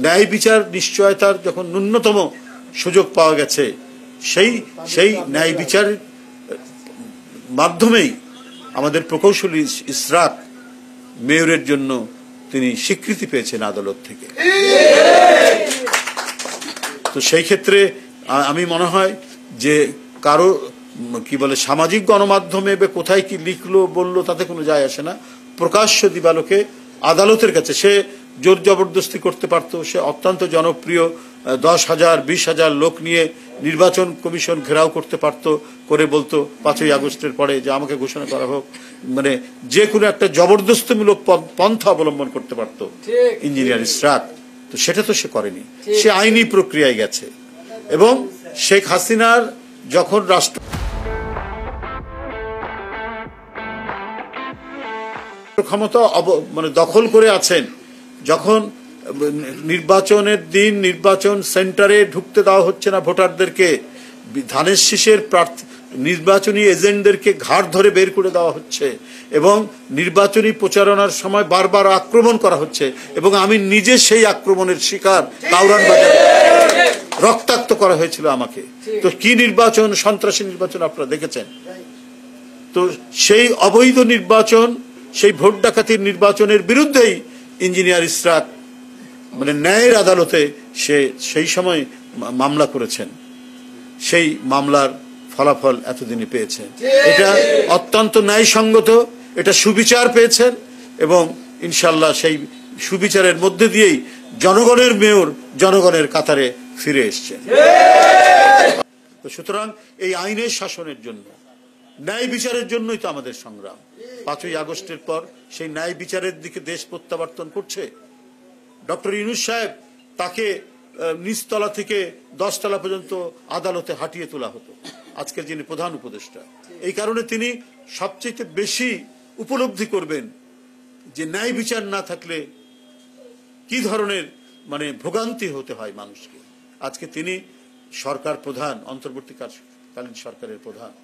ন্যায় বিচার নিশ্চয়তার যখন ন্যূনতম সুযোগ পাওয়া গেছে, সেই ন্যায় বিচারের মাধ্যমেই আমাদের প্রকৌশলী ইসরাত মেয়রের জন্য তিনি স্বীকৃতি পেয়েছেন আদালত থেকে। তো সেই ক্ষেত্রে আমি মনে হয় যে কারো কি বলে সামাজিক গণমাধ্যমে কোথায় কি লিখলো বললো তাতে কোনো যায় আসে না। প্রকাশ্য দিবালোকে আদালতের কাছে সে জোর জবরদস্তি করতে পারতো। সে অত্যন্ত জনপ্রিয় 10,000 20,000 লোক নিয়ে নির্বাচন কমিশন ঘেরাও করতে পারতো, করে বলতো 5ই আগস্টের পরে যে আমাকে ঘোষণা করা হোক, মানে যে কোনো একটা জবরদস্তিমূলক পন্থা অবলম্বন করতে পারতো ইঞ্জিনিয়ার ইসরাত। তো সেটা তো সে করেনি, সে আইনি প্রক্রিয়ায় গেছে। এবং শেখ হাসিনার যখন রাষ্ট্র ক্ষমতা মানে দখল করে আছেন, যখন নির্বাচনের দিন নির্বাচন সেন্টারে ঢুকতে দেওয়া হচ্ছে না ভোটারদেরকে, ধানের শীষের নির্বাচনী এজেন্টদেরকে ঘাড় ধরে বের করে দেওয়া হচ্ছে এবং নির্বাচনী প্রচারণার সময় বারবার আক্রমণ করা হচ্ছে, এবং আমি নিজে সেই আক্রমণের শিকার। কাউরান বাজারে রক্তাক্ত করা হয়েছিল আমাকে। তো কি নির্বাচন, সন্ত্রাসী নির্বাচন আপনারা দেখেছেন। তো সেই অবৈধ নির্বাচন, সেই ভোট ডাকাতির নির্বাচনের বিরুদ্ধেই ইঞ্জিনিয়ার ইসরাত মানে ন্যায়ের আদালতে সে সেই সময় মামলা করেছেন। সেই মামলার ফলাফল এতদিনে পেয়েছেন। এটা অত্যন্ত ন্যায়সঙ্গত, এটা সুবিচার পেয়েছেন এবং ইনশাল্লাহ সেই সুবিচারের মধ্যে দিয়েই জনগণের মেয়র জনগণের কাতারে ফিরে এসছেন। তো সুতরাং এই আইনের শাসনের জন্য, ন্যায় বিচারের জন্যই তো আমাদের সংগ্রাম। 5ই আগস্টের পর সেই ন্যায় বিচারের দিকে দেশ প্রত্যাবর্তন করছে। ডক্টর ইউনূস সাহেব, তাকে নিচতলা থেকে 10 তলা পর্যন্ত আদালতে হাঁটিয়ে তোলা হতো, আজকের যিনি প্রধান উপদেষ্টা। এই কারণে তিনি সবচেয়ে বেশি উপলব্ধি করবেন যে ন্যায় বিচার না থাকলে কি ধরনের মানে ভোগান্তি হতে হয় মানুষকে। আজকে তিনি সরকার প্রধান, অন্তর্বর্তীকালীন সরকারের প্রধান।